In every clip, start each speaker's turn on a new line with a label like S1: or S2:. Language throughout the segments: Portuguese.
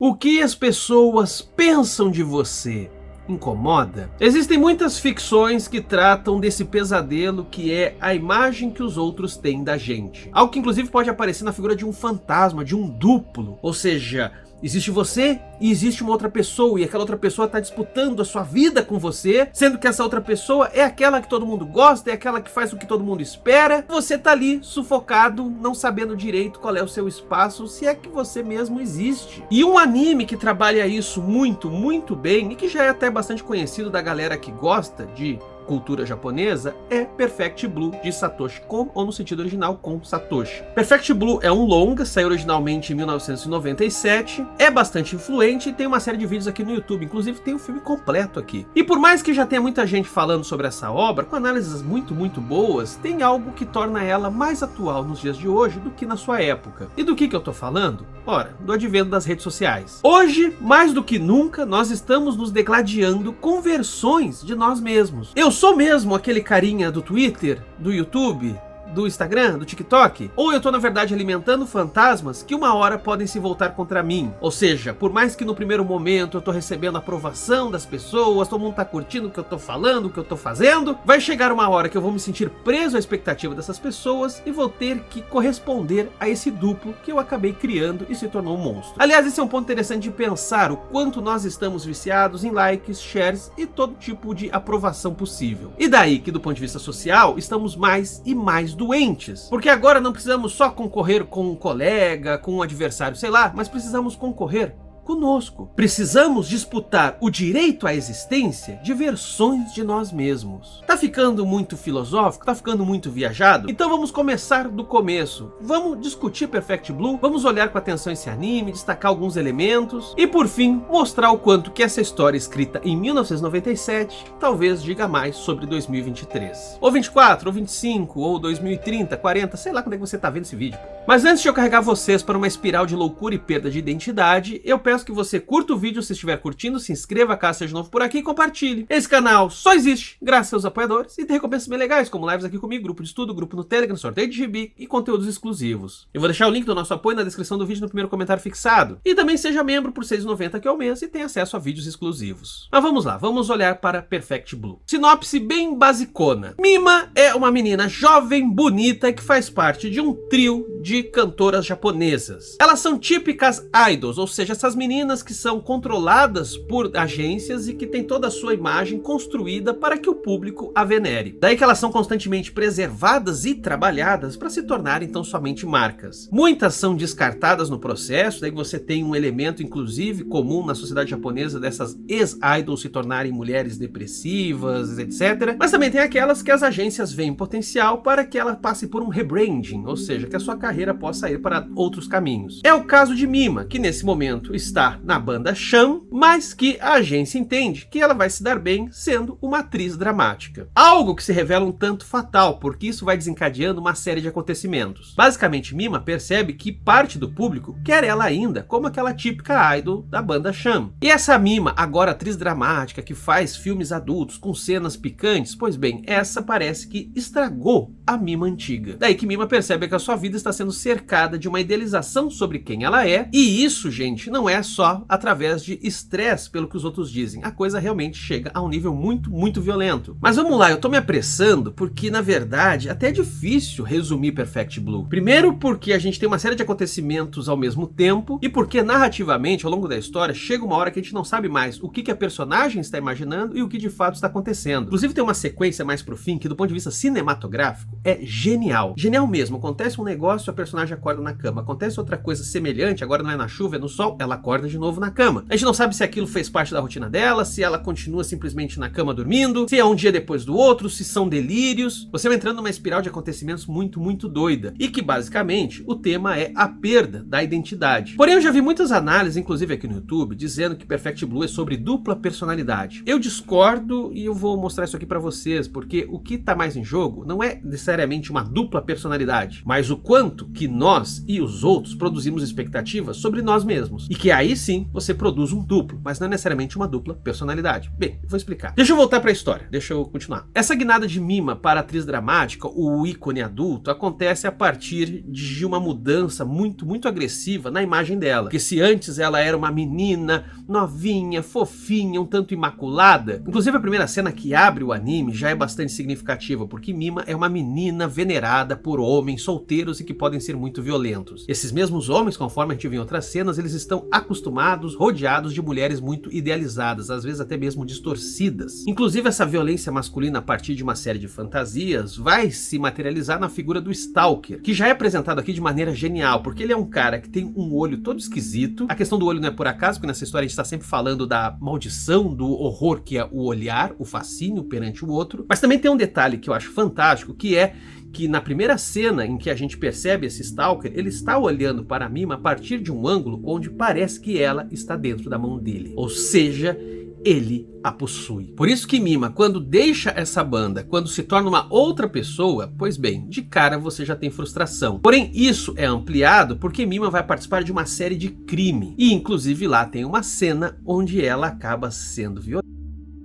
S1: O que as pessoas pensam de você incomoda? Existem muitas ficções que tratam desse pesadelo que é a imagem que os outros têm da gente. Algo que inclusive pode aparecer na figura de um fantasma, de um duplo. Ou seja, existe você e existe uma outra pessoa, e aquela outra pessoa está disputando a sua vida com você, sendo que essa outra pessoa é aquela que todo mundo gosta, é aquela que faz o que todo mundo espera. Você tá ali sufocado, não sabendo direito qual é o seu espaço, se é que você mesmo existe. E um anime que trabalha isso muito bem, e que já é até bastante conhecido da galera que gosta de cultura japonesa, é Perfect Blue, de Satoshi Kon, ou no sentido original, Kon Satoshi. Perfect Blue é um longa, saiu originalmente em 1997, é bastante influente e tem uma série de vídeos aqui no YouTube, inclusive tem o filme completo aqui. E por mais que já tenha muita gente falando sobre essa obra, com análises muito boas, tem algo que torna ela mais atual nos dias de hoje do que na sua época. E do que eu tô falando? Ora, do advento das redes sociais. Hoje, mais do que nunca, nós estamos nos degladiando com versões de nós mesmos. Eu sou mesmo aquele carinha do Twitter, do YouTube, do Instagram, do TikTok? Ou eu tô na verdade alimentando fantasmas que uma hora podem se voltar contra mim? Ou seja, por mais que no primeiro momento eu tô recebendo a aprovação das pessoas, todo mundo tá curtindo o que eu tô falando, o que eu tô fazendo, vai chegar uma hora que eu vou me sentir preso à expectativa dessas pessoas e vou ter que corresponder a esse duplo que eu acabei criando e se tornou um monstro. Aliás, esse é um ponto interessante de pensar, o quanto nós estamos viciados em likes, shares e todo tipo de aprovação possível. E daí que, do ponto de vista social, estamos mais e mais doentes, porque agora não precisamos só concorrer com um colega, com um adversário, sei lá, mas precisamos concorrer conosco. Precisamos disputar o direito à existência de versões de nós mesmos. Tá ficando muito filosófico? Tá ficando muito viajado? Então vamos começar do começo. Vamos discutir Perfect Blue, vamos olhar com atenção esse anime, destacar alguns elementos e por fim mostrar o quanto que essa história escrita em 1997 talvez diga mais sobre 2023. Ou 24, ou 25, ou 2030, 40, sei lá quando é que você tá vendo esse vídeo. Mas antes de eu carregar vocês para uma espiral de loucura e perda de identidade, eu peço que você curta o vídeo se estiver curtindo, se inscreva caso seja novo por aqui e compartilhe. Esse canal só existe graças aos apoiadores e tem recompensas bem legais, como lives aqui comigo, grupo de estudo, grupo no Telegram, sorteio de gibi e conteúdos exclusivos. Eu vou deixar o link do nosso apoio na descrição do vídeo no primeiro comentário fixado. E também seja membro por R$ 6,90 aqui ao mês e tenha acesso a vídeos exclusivos. Mas vamos lá, vamos olhar para Perfect Blue. Sinopse bem basicona. Mima é uma menina jovem, bonita, que faz parte de um trio de cantoras japonesas. Elas são típicas idols, ou seja, essas meninas que são controladas por agências e que tem toda a sua imagem construída para que o público a venere. Daí que elas são constantemente preservadas e trabalhadas para se tornarem então somente marcas. Muitas são descartadas no processo, daí você tem um elemento inclusive comum na sociedade japonesa dessas ex-idols se tornarem mulheres depressivas, etc. Mas também tem aquelas que as agências veem potencial para que ela passe por um rebranding, ou seja, que a sua carreira possa ir para outros caminhos. É o caso de Mima, que nesse momento está na banda Sham, mas que a agência entende que ela vai se dar bem sendo uma atriz dramática. Algo que se revela um tanto fatal, porque isso vai desencadeando uma série de acontecimentos. Basicamente, Mima percebe que parte do público quer ela ainda como aquela típica idol da banda Sham. E essa Mima, agora atriz dramática, que faz filmes adultos com cenas picantes, pois bem, essa parece que estragou a Mima antiga. Daí que Mima percebe que a sua vida está sendo cercada de uma idealização sobre quem ela é, e isso, gente, não é só através de estresse pelo que os outros dizem. A coisa realmente chega a um nível muito violento. Mas vamos lá, eu tô me apressando porque, na verdade, até é difícil resumir Perfect Blue. Primeiro porque a gente tem uma série de acontecimentos ao mesmo tempo e porque, narrativamente, ao longo da história, chega uma hora que a gente não sabe mais o que a personagem está imaginando e o que de fato está acontecendo. Inclusive tem uma sequência mais pro fim que, do ponto de vista cinematográfico, é genial. Genial mesmo. Acontece um negócio, a personagem acorda na cama. Acontece outra coisa semelhante, agora não é na chuva, é no sol, ela acorda de novo na cama. A gente não sabe se aquilo fez parte da rotina dela, se ela continua simplesmente na cama dormindo, se é um dia depois do outro, se são delírios. Você vai entrando numa espiral de acontecimentos muito doida. E que basicamente o tema é a perda da identidade. Porém eu já vi muitas análises, inclusive aqui no YouTube, dizendo que Perfect Blue é sobre dupla personalidade. Eu discordo e eu vou mostrar isso aqui pra vocês, porque o que tá mais em jogo não é necessariamente necessariamente uma dupla personalidade, mas o quanto que nós e os outros produzimos expectativas sobre nós mesmos. E que aí sim você produz um duplo, mas não é necessariamente uma dupla personalidade. Bem, eu vou explicar. Deixa eu voltar para a história, deixa eu continuar. Essa guinada de Mima para a atriz dramática, o ícone adulto, acontece a partir de uma mudança muito agressiva na imagem dela. Porque se antes ela era uma menina novinha, fofinha, um tanto imaculada, inclusive a primeira cena que abre o anime já é bastante significativa, porque Mima é uma menina venerada por homens solteiros e que podem ser muito violentos. Esses mesmos homens, conforme a gente viu em outras cenas, eles estão acostumados, rodeados de mulheres muito idealizadas, às vezes até mesmo distorcidas. Inclusive essa violência masculina a partir de uma série de fantasias vai se materializar na figura do Stalker, que já é apresentado aqui de maneira genial, porque ele é um cara que tem um olho todo esquisito. A questão do olho não é por acaso, porque nessa história a gente está sempre falando da maldição, do horror que é o olhar, o fascínio perante o outro. Mas também tem um detalhe que eu acho fantástico, que é que na primeira cena em que a gente percebe esse Stalker, ele está olhando para a Mima a partir de um ângulo onde parece que ela está dentro da mão dele. Ou seja, ele a possui. Por isso que Mima, quando deixa essa banda, quando se torna uma outra pessoa, pois bem, de cara você já tem frustração. Porém, isso é ampliado porque Mima vai participar de uma série de crime. E inclusive lá tem uma cena onde ela acaba sendo violada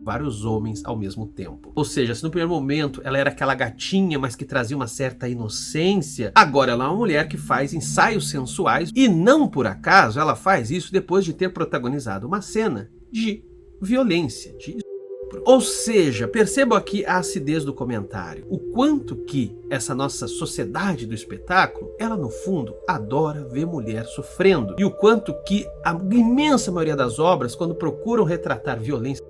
S1: vários homens ao mesmo tempo. Ou seja, se no primeiro momento ela era aquela gatinha, mas que trazia uma certa inocência, agora ela é uma mulher que faz ensaios sensuais e não por acaso ela faz isso depois de ter protagonizado uma cena de violência, de estupro. Ou seja, percebam aqui a acidez do comentário, o quanto que essa nossa sociedade do espetáculo, ela no fundo adora ver mulher sofrendo, e o quanto que a imensa maioria das obras, quando procuram retratar violência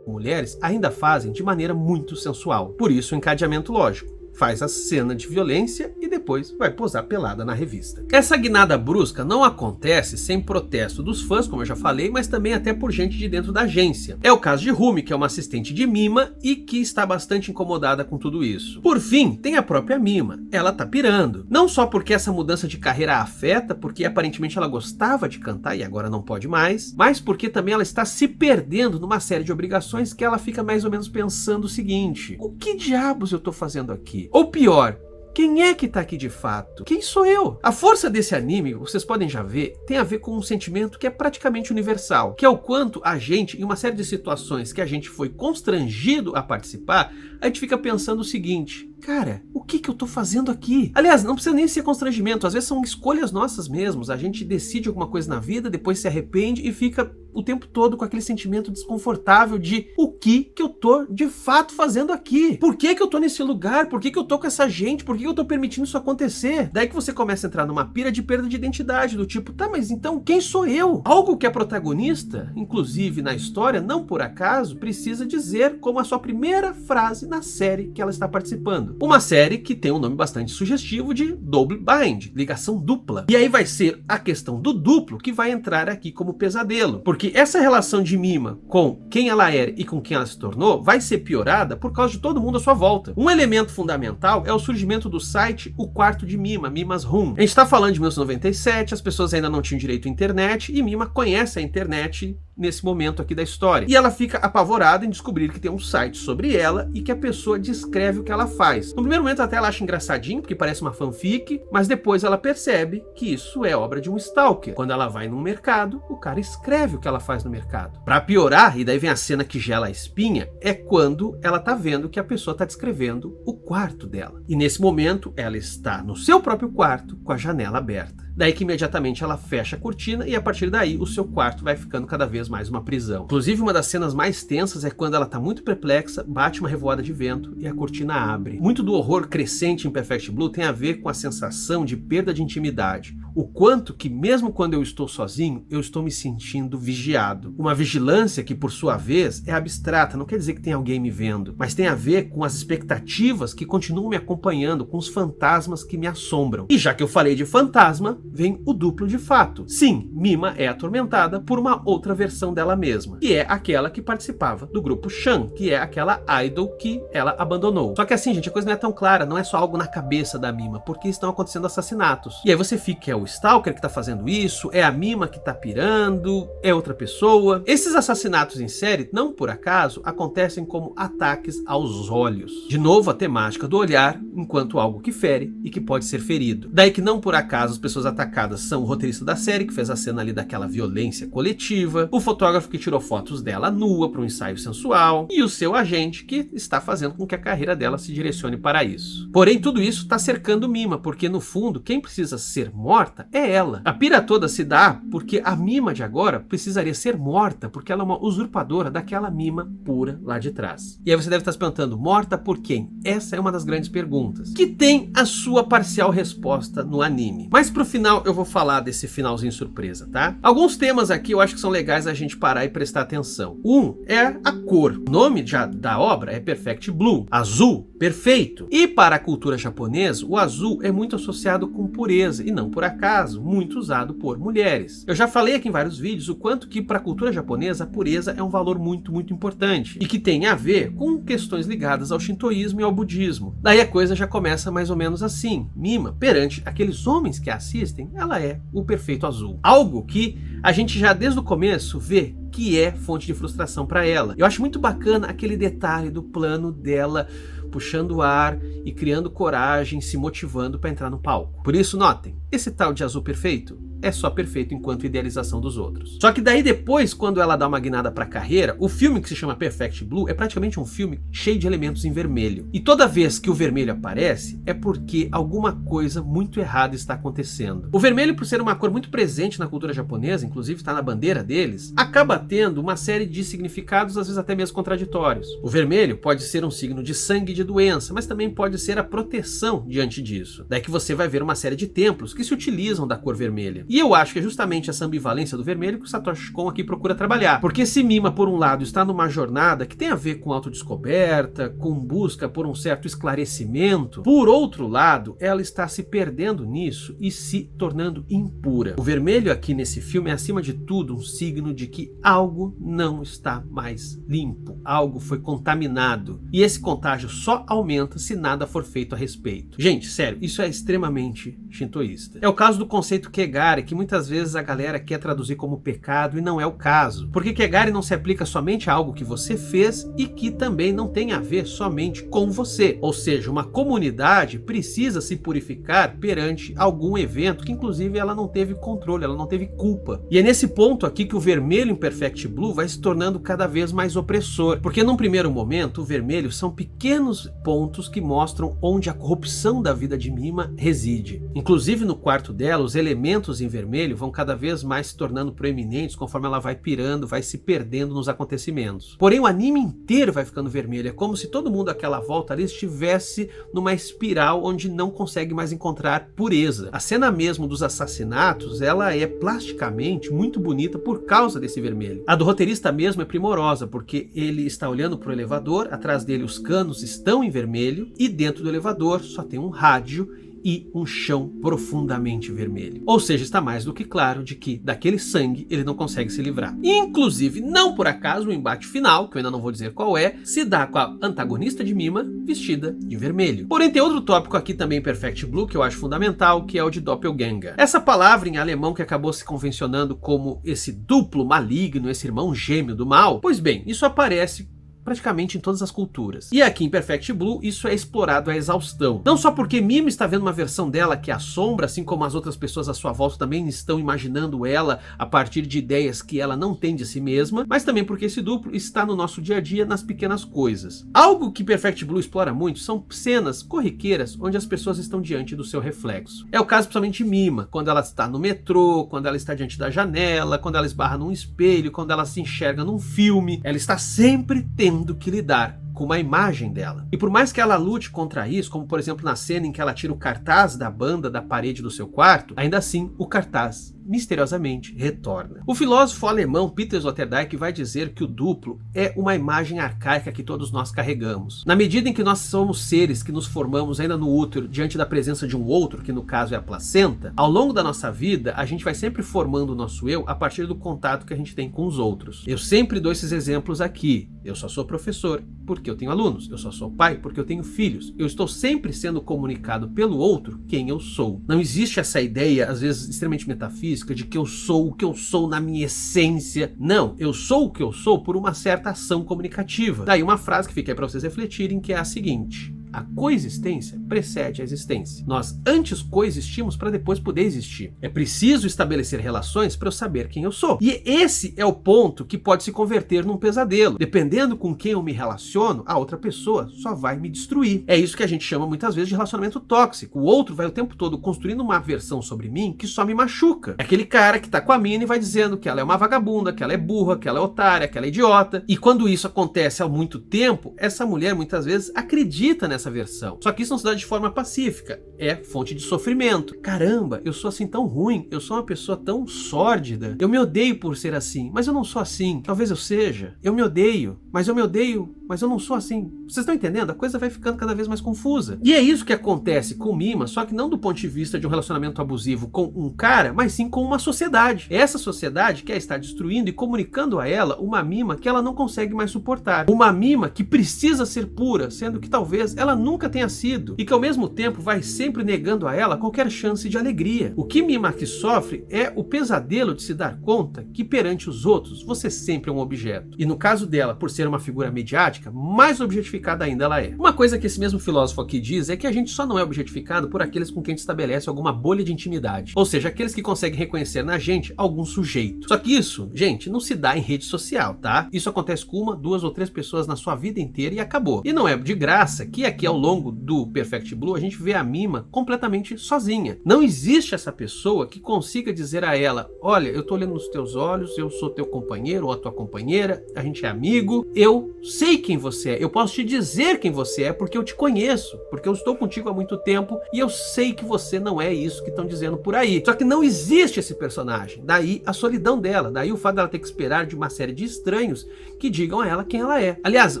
S1: mulheres, ainda fazem de maneira muito sensual. Por isso o encadeamento lógico. Faz a cena de violência e depois vai posar pelada na revista. Essa guinada brusca não acontece sem protesto dos fãs, como eu já falei, mas também até por gente de dentro da agência. É o caso de Rumi, que é uma assistente de Mima e que está bastante incomodada com tudo isso. Por fim, tem a própria Mima. Ela tá pirando. Não só porque essa mudança de carreira a afeta, porque aparentemente ela gostava de cantar e agora não pode mais, mas porque também ela está se perdendo numa série de obrigações que ela fica mais ou menos pensando o seguinte: o que diabos eu tô fazendo aqui? Ou pior, quem é que tá aqui de fato? Quem sou eu? A força desse anime, vocês podem já ver, tem a ver com um sentimento que é praticamente universal, que é o quanto a gente, em uma série de situações que a gente foi constrangido a participar, a gente fica pensando o seguinte: cara, o que eu tô fazendo aqui? Aliás, não precisa nem ser constrangimento, às vezes são escolhas nossas mesmos. A gente decide alguma coisa na vida, depois se arrepende e fica o tempo todo com aquele sentimento desconfortável de o que eu tô de fato fazendo aqui? Por que eu tô nesse lugar? Por que eu tô com essa gente? Por que eu tô permitindo isso acontecer? Daí que você começa a entrar numa pira de perda de identidade, do tipo, tá, mas então quem sou eu? Algo que a protagonista, inclusive na história, não por acaso, precisa dizer como a sua primeira frase na série que ela está participando. Uma série que tem um nome bastante sugestivo de Double Bind, ligação dupla. E aí vai ser a questão do duplo que vai entrar aqui como pesadelo. Porque essa relação de Mima com quem ela era e com quem ela se tornou vai ser piorada por causa de todo mundo à sua volta. Um elemento fundamental é o surgimento do site O Quarto de Mima, Mima's Room. A gente está falando de 1997, as pessoas ainda não tinham direito à internet e Mima conhece a internet nesse momento aqui da história. E ela fica apavorada em descobrir que tem um site sobre ela e que a pessoa descreve o que ela faz. No primeiro momento até ela acha engraçadinho, porque parece uma fanfic, mas depois ela percebe que isso é obra de um stalker. Quando ela vai num mercado, o cara escreve o que ela faz no mercado. Pra piorar, e daí vem a cena que gela a espinha, é quando ela tá vendo que a pessoa tá descrevendo o quarto dela. E nesse momento, ela está no seu próprio quarto, com a janela aberta. Daí que imediatamente ela fecha a cortina e a partir daí o seu quarto vai ficando cada vez mais uma prisão. Inclusive uma das cenas mais tensas é quando ela tá muito perplexa, bate uma revoada de vento e a cortina abre. Muito do horror crescente em Perfect Blue tem a ver com a sensação de perda de intimidade. O quanto que mesmo quando eu estou sozinho, eu estou me sentindo vigiado. Uma vigilância que por sua vez é abstrata, não quer dizer que tem alguém me vendo, mas tem a ver com as expectativas que continuam me acompanhando, com os fantasmas que me assombram. E já que eu falei de fantasma, vem o duplo de fato. Sim, Mima é atormentada por uma outra versão dela mesma, que é aquela que participava do grupo Shan, que é aquela idol que ela abandonou. Só que assim, gente, a coisa não é tão clara, não é só algo na cabeça da Mima, porque estão acontecendo assassinatos. E aí você fica, é o Stalker que tá fazendo isso? É a Mima que tá pirando? É outra pessoa? Esses assassinatos em série, não por acaso, acontecem como ataques aos olhos. De novo, a temática do olhar enquanto algo que fere e que pode ser ferido. Daí que não por acaso as pessoas atacadas são o roteirista da série, que fez a cena ali daquela violência coletiva, o fotógrafo que tirou fotos dela nua para um ensaio sensual, e o seu agente que está fazendo com que a carreira dela se direcione para isso. Porém, tudo isso está cercando Mima, porque no fundo, quem precisa ser morta é ela. A pira toda se dá porque a Mima de agora precisaria ser morta, porque ela é uma usurpadora daquela Mima pura lá de trás. E aí você deve estar se perguntando, morta por quem? Essa é uma das grandes perguntas, que tem a sua parcial resposta no anime. Mas pro final eu vou falar desse finalzinho surpresa, tá? Alguns temas aqui eu acho que são legais a gente parar e prestar atenção. Um é a cor. O nome já da obra é Perfect Blue, azul, perfeito. E para a cultura japonesa, o azul é muito associado com pureza, e não por acaso, muito usado por mulheres. Eu já falei aqui em vários vídeos o quanto que para a cultura japonesa a pureza é um valor muito importante, e que tem a ver com questões ligadas ao shintoísmo e ao budismo. Daí a coisa já começa mais ou menos assim. Mima, perante aqueles homens que a assistem, ela é o perfeito azul. Algo que a gente já desde o começo vê que é fonte de frustração para ela. Eu acho muito bacana aquele detalhe do plano dela puxando o ar e criando coragem, se motivando para entrar no palco. Por isso, notem, esse tal de azul perfeito é só perfeito enquanto idealização dos outros. Só que daí depois, quando ela dá uma guinada pra carreira, o filme que se chama Perfect Blue é praticamente um filme cheio de elementos em vermelho. E toda vez que o vermelho aparece, é porque alguma coisa muito errada está acontecendo. O vermelho, por ser uma cor muito presente na cultura japonesa, inclusive está na bandeira deles, acaba tendo uma série de significados, às vezes até mesmo contraditórios. O vermelho pode ser um signo de sangue e de doença, mas também pode ser a proteção diante disso. Daí que você vai ver uma série de templos que se utilizam da cor vermelha. E eu acho que é justamente essa ambivalência do vermelho que o Satoshi Kon aqui procura trabalhar. Porque se Mima, por um lado, está numa jornada que tem a ver com autodescoberta, com busca por um certo esclarecimento, por outro lado, ela está se perdendo nisso e se tornando impura. O vermelho aqui nesse filme é, acima de tudo, um signo de que algo não está mais limpo, algo foi contaminado. E esse contágio só aumenta se nada for feito a respeito. Gente, sério, isso é extremamente shintoísta. É o caso do conceito Kegare, que muitas vezes a galera quer traduzir como pecado e não é o caso. Porque Kegare não se aplica somente a algo que você fez e que também não tem a ver somente com você. Ou seja, uma comunidade precisa se purificar perante algum evento que inclusive ela não teve controle, ela não teve culpa. E é nesse ponto aqui que o vermelho em Perfect Blue vai se tornando cada vez mais opressor. Porque num primeiro momento, o vermelho são pequenos pontos que mostram onde a corrupção da vida de Mima reside. Inclusive no quarto dela, os elementos em vermelho vão cada vez mais se tornando proeminentes conforme ela vai pirando, vai se perdendo nos acontecimentos. Porém, o anime inteiro vai ficando vermelho. É como se todo mundo àquela volta ali estivesse numa espiral onde não consegue mais encontrar pureza. A cena mesmo dos assassinatos, ela é plasticamente muito bonita por causa desse vermelho. A do roteirista mesmo é primorosa, porque ele está olhando para o elevador, atrás dele os canos estão em vermelho e dentro do elevador só tem um rádio e um chão profundamente vermelho. Ou seja, está mais do que claro de que daquele sangue ele não consegue se livrar. Inclusive, não por acaso, o embate final, que eu ainda não vou dizer qual é, se dá com a antagonista de Mima vestida de vermelho. Porém, tem outro tópico aqui também em Perfect Blue que eu acho fundamental, que é o de Doppelganger. Essa palavra em alemão que acabou se convencionando como esse duplo maligno, esse irmão gêmeo do mal. Pois bem, isso aparece praticamente em todas as culturas. E aqui em Perfect Blue isso é explorado à exaustão. Não só porque Mima está vendo uma versão dela que assombra, assim como as outras pessoas à sua volta também estão imaginando ela a partir de ideias que ela não tem de si mesma, mas também porque esse duplo está no nosso dia a dia nas pequenas coisas. Algo que Perfect Blue explora muito são cenas corriqueiras onde as pessoas estão diante do seu reflexo. É o caso principalmente de Mima, quando ela está no metrô, quando ela está diante da janela, quando ela esbarra num espelho, quando ela se enxerga num filme. Ela está sempre tendo que lidar com uma imagem dela. E por mais que ela lute contra isso, como por exemplo na cena em que ela tira o cartaz da banda da parede do seu quarto, ainda assim o cartaz misteriosamente retorna. O filósofo alemão Peter Sloterdijk vai dizer que o duplo é uma imagem arcaica que todos nós carregamos. Na medida em que nós somos seres que nos formamos ainda no útero diante da presença de um outro, que no caso é a placenta, ao longo da nossa vida a gente vai sempre formando o nosso eu a partir do contato que a gente tem com os outros. Eu sempre dou esses exemplos aqui. Eu só sou professor porque eu tenho alunos. Eu só sou pai porque eu tenho filhos. Eu estou sempre sendo comunicado pelo outro quem eu sou. Não existe essa ideia, às vezes extremamente metafísica, de que eu sou o que eu sou na minha essência. Não, eu sou o que eu sou por uma certa ação comunicativa. Daí uma frase que fica aí para vocês refletirem, que é a seguinte: a coexistência precede a existência. Nós antes coexistimos para depois poder existir. É preciso estabelecer relações para eu saber quem eu sou. E esse é o ponto que pode se converter num pesadelo. Dependendo com quem eu me relaciono, a outra pessoa só vai me destruir. É isso que a gente chama muitas vezes de relacionamento tóxico. O outro vai o tempo todo construindo uma versão sobre mim que só me machuca. É aquele cara que tá com a mina e vai dizendo que ela é uma vagabunda, que ela é burra, que ela é otária, que ela é idiota. E quando isso acontece há muito tempo, essa mulher muitas vezes acredita nessa versão. Só que isso não se dá de forma pacífica, é fonte de sofrimento. Caramba, eu sou assim tão ruim, eu sou uma pessoa tão sórdida, eu me odeio por ser assim, mas eu não sou assim. Talvez eu seja, eu me odeio, mas eu não sou assim. Vocês estão entendendo? A coisa vai ficando cada vez mais confusa. E é isso que acontece com Mima, só que não do ponto de vista de um relacionamento abusivo com um cara, mas sim com uma sociedade. Essa sociedade quer estar destruindo e comunicando a ela uma Mima que ela não consegue mais suportar. Uma Mima que precisa ser pura, sendo que talvez ela nunca tenha sido, e que ao mesmo tempo vai sempre negando a ela qualquer chance de alegria. O que Mima aqui sofre é o pesadelo de se dar conta que perante os outros você sempre é um objeto. E no caso dela, por ser uma figura mediática, mais objetificada ainda ela é. Uma coisa que esse mesmo filósofo aqui diz é que a gente só não é objetificado por aqueles com quem a gente estabelece alguma bolha de intimidade. Ou seja, aqueles que conseguem reconhecer na gente algum sujeito. Só que isso, gente, não se dá em rede social, tá? Isso acontece com uma, duas ou três pessoas na sua vida inteira e acabou. E não é de graça que aqui ao longo do Perfect Blue a gente vê a Mima completamente sozinha. Não existe essa pessoa que consiga dizer a ela: olha, eu tô olhando nos teus olhos, eu sou teu companheiro ou a tua companheira, a gente é amigo, eu sei quem você é, eu posso te dizer quem você é porque eu te conheço, porque eu estou contigo há muito tempo e eu sei que você não é isso que estão dizendo por aí. Só que não existe esse personagem, daí a solidão dela, daí o fato dela ter que esperar de uma série de estranhos que digam a ela quem ela é. Aliás,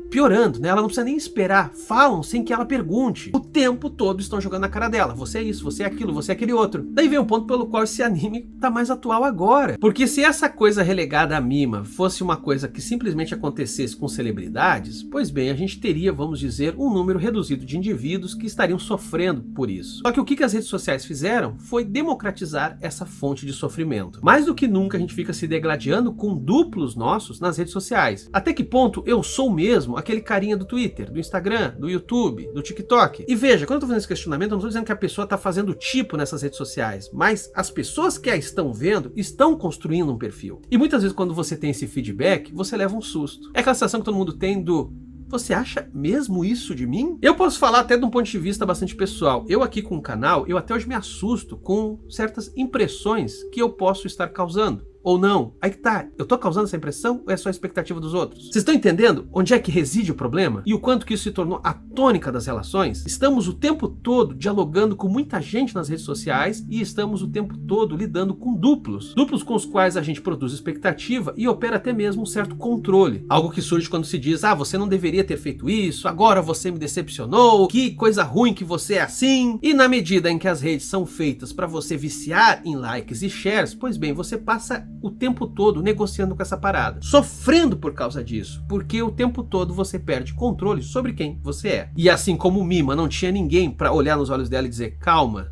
S1: piorando, né? Ela não precisa nem esperar, falam sem que ela pergunte. O tempo todo estão jogando na cara dela: você é isso, você é aquilo, você é aquele outro. Daí vem o ponto pelo qual esse anime tá mais atual agora. Porque se essa coisa relegada à Mima fosse uma coisa que simplesmente acontecesse com celebridades, pois bem, a gente teria, vamos dizer, um número reduzido de indivíduos que estariam sofrendo por isso. Só que o que as redes sociais fizeram foi democratizar essa fonte de sofrimento. Mais do que nunca a gente fica se degladiando com duplos nossos nas redes sociais. Até que ponto eu sou mesmo aquele carinha do Twitter, do Instagram, do YouTube, do TikTok? E veja, quando eu tô fazendo esse questionamento, eu não tô dizendo que a pessoa tá fazendo tipo nessas redes sociais, mas as pessoas que a estão vendo estão construindo um perfil. E muitas vezes quando você tem esse feedback, você leva um susto. É aquela sensação que todo mundo tem do: você acha mesmo isso de mim? Eu posso falar até de um ponto de vista bastante pessoal. Eu aqui com o canal, eu até hoje me assusto com certas impressões que eu posso estar causando. Ou não? Aí que tá, eu tô causando essa impressão ou é só a expectativa dos outros? Vocês estão entendendo onde é que reside o problema? E o quanto que isso se tornou a tônica das relações? Estamos o tempo todo dialogando com muita gente nas redes sociais e estamos o tempo todo lidando com duplos. Duplos com os quais a gente produz expectativa e opera até mesmo um certo controle. Algo que surge quando se diz: ah, você não deveria ter feito isso, agora você me decepcionou, que coisa ruim que você é assim. E na medida em que as redes são feitas para você viciar em likes e shares, pois bem, você passa o tempo todo negociando com essa parada, sofrendo por causa disso, porque o tempo todo você perde controle sobre quem você é. E assim como Mima não tinha ninguém para olhar nos olhos dela e dizer: calma,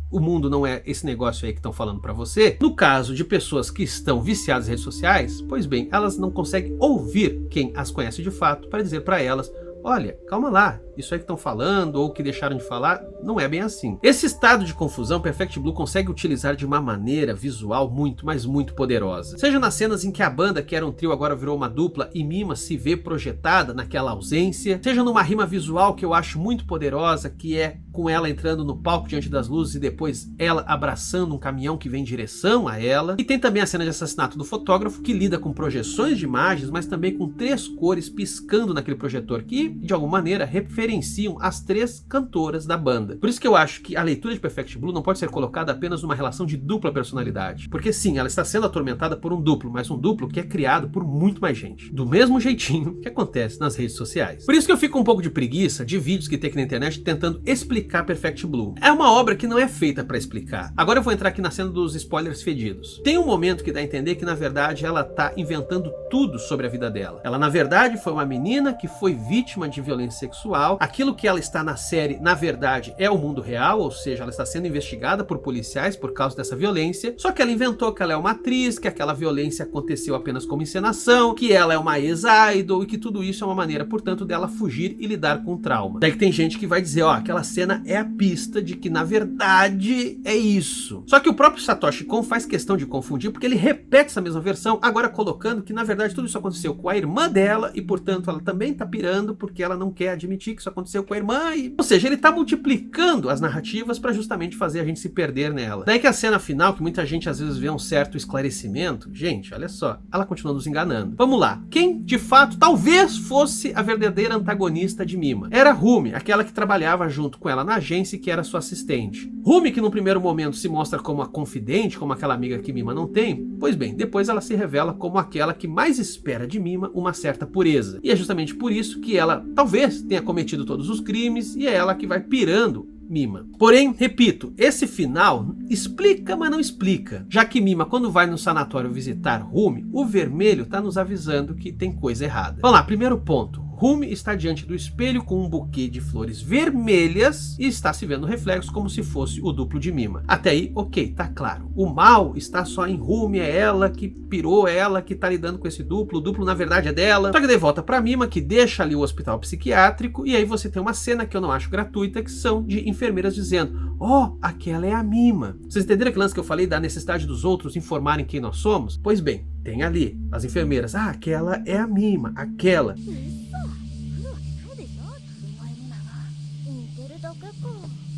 S1: o mundo não é esse negócio aí que estão falando para você. No caso de pessoas que estão viciadas em redes sociais, pois bem, elas não conseguem ouvir quem as conhece de fato para dizer para elas: olha, calma lá, isso aí que estão falando ou que deixaram de falar, não é bem assim. Esse estado de confusão, Perfect Blue consegue utilizar de uma maneira visual muito, mas muito poderosa. Seja nas cenas em que a banda, que era um trio, agora virou uma dupla e Mima se vê projetada naquela ausência, seja numa rima visual que eu acho muito poderosa, que é com ela entrando no palco diante das luzes e depois ela abraçando um caminhão que vem em direção a ela. E tem também a cena de assassinato do fotógrafo, que lida com projeções de imagens, mas também com 3 cores piscando naquele projetor, que de alguma maneira referencia referenciam as 3 cantoras da banda. Por isso que eu acho que a leitura de Perfect Blue não pode ser colocada apenas numa relação de dupla personalidade. Porque sim, ela está sendo atormentada por um duplo, mas um duplo que é criado por muito mais gente. Do mesmo jeitinho que acontece nas redes sociais. Por isso que eu fico um pouco de preguiça de vídeos que tem aqui na internet tentando explicar Perfect Blue. É uma obra que não é feita para explicar. Agora eu vou entrar aqui na cena dos spoilers fedidos. Tem um momento que dá a entender que na verdade ela tá inventando tudo sobre a vida dela. Ela na verdade foi uma menina que foi vítima de violência sexual. Aquilo que ela está na série, na verdade, é o mundo real, ou seja, ela está sendo investigada por policiais por causa dessa violência. Só que ela inventou que ela é uma atriz, que aquela violência aconteceu apenas como encenação, que ela é uma ex-idol e que tudo isso é uma maneira, portanto, dela fugir e lidar com o trauma. Daí que tem gente que vai dizer, ó, aquela cena é a pista de que na verdade é isso. Só que o próprio Satoshi Kon faz questão de confundir porque ele repete essa mesma versão, agora colocando que na verdade tudo isso aconteceu com a irmã dela e portanto ela também tá pirando porque ela não quer admitir que isso aconteceu com a irmã. Ou seja, ele tá multiplicando as narrativas para justamente fazer a gente se perder nela. Daí que a cena final, que muita gente às vezes vê um certo esclarecimento, gente, olha só, ela continua nos enganando. Vamos lá, quem de fato talvez fosse a verdadeira antagonista de Mima? Era Rumi, aquela que trabalhava junto com ela na agência e que era sua assistente. Rumi, que no primeiro momento se mostra como a confidente, como aquela amiga que Mima não tem, pois bem, depois ela se revela como aquela que mais espera de Mima uma certa pureza. E é justamente por isso que ela talvez tenha cometido todos os crimes e é ela que vai pirando Mima. Porém, repito, esse final explica, mas não explica. Já que Mima, quando vai no sanatório visitar Rumi, o vermelho tá nos avisando que tem coisa errada. Vamos lá, primeiro ponto. Rumi está diante do espelho com um buquê de flores vermelhas e está se vendo no reflexo como se fosse o duplo de Mima. Até aí, ok, tá claro. O mal está só em Rumi, é ela que pirou, é ela que tá lidando com esse duplo, o duplo na verdade é dela. Só que daí volta pra Mima, que deixa ali o hospital psiquiátrico, e aí você tem uma cena que eu não acho gratuita, que são de enfermeiras dizendo, ó, aquela é a Mima. Vocês entenderam aquele lance que eu falei da necessidade dos outros informarem quem nós somos? Pois bem, tem ali as enfermeiras, ah, aquela é a Mima, aquela.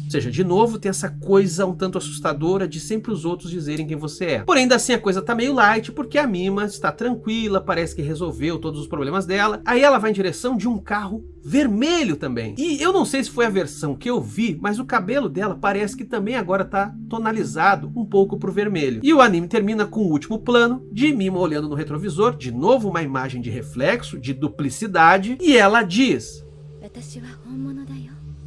S1: Ou seja, de novo tem essa coisa um tanto assustadora de sempre os outros dizerem quem você é. Porém, ainda assim a coisa tá meio light, porque a Mima está tranquila, parece que resolveu todos os problemas dela. Aí ela vai em direção de um carro vermelho também. E eu não sei se foi a versão que eu vi, mas o cabelo dela parece que também agora tá tonalizado um pouco pro vermelho. E o anime termina com o último plano de Mima olhando no retrovisor, de novo uma imagem de reflexo, de duplicidade, e ela diz...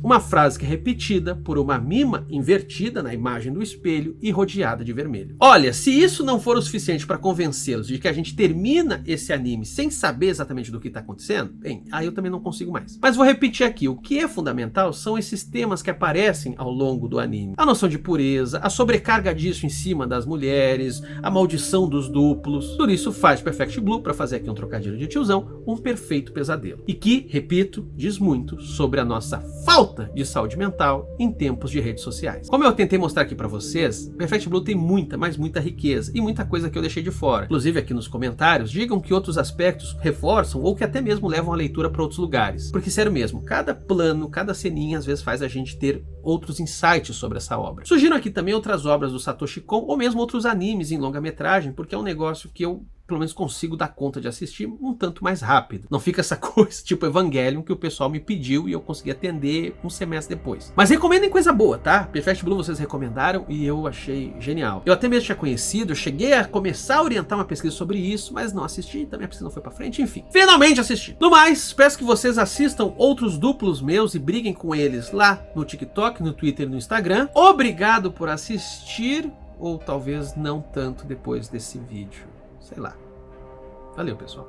S1: Uma frase que é repetida por uma Mima invertida na imagem do espelho e rodeada de vermelho. Olha, se isso não for o suficiente para convencê-los de que a gente termina esse anime sem saber exatamente do que está acontecendo, bem, aí eu também não consigo mais. Mas vou repetir aqui, o que é fundamental são esses temas que aparecem ao longo do anime. A noção de pureza, a sobrecarga disso em cima das mulheres, a maldição dos duplos. Tudo isso faz Perfect Blue, para fazer aqui um trocadilho de tiozão, um perfeito pesadelo. E que, repito, diz muito sobre a nossa falta de saúde mental em tempos de redes sociais. Como eu tentei mostrar aqui para vocês, Perfect Blue tem muita, mas muita riqueza e muita coisa que eu deixei de fora. Inclusive aqui nos comentários, digam que outros aspectos reforçam ou que até mesmo levam a leitura para outros lugares. Porque sério mesmo, cada plano, cada ceninha às vezes faz a gente ter outros insights sobre essa obra. Surgiram aqui também outras obras do Satoshi Kon ou mesmo outros animes em longa-metragem, porque é um negócio que eu pelo menos consigo dar conta de assistir um tanto mais rápido. Não fica essa coisa tipo Evangelion que o pessoal me pediu e eu consegui atender um semestre depois. Mas recomendem coisa boa, tá? Perfect Blue vocês recomendaram e eu achei genial. Eu até mesmo tinha conhecido, eu cheguei a começar a orientar uma pesquisa sobre isso, mas não assisti, também a pesquisa não foi pra frente, enfim. Finalmente assisti. No mais, peço que vocês assistam outros duplos meus e briguem com eles lá no TikTok, no Twitter e no Instagram. Obrigado por assistir, ou talvez não tanto depois desse vídeo. Sei lá. Valeu, pessoal.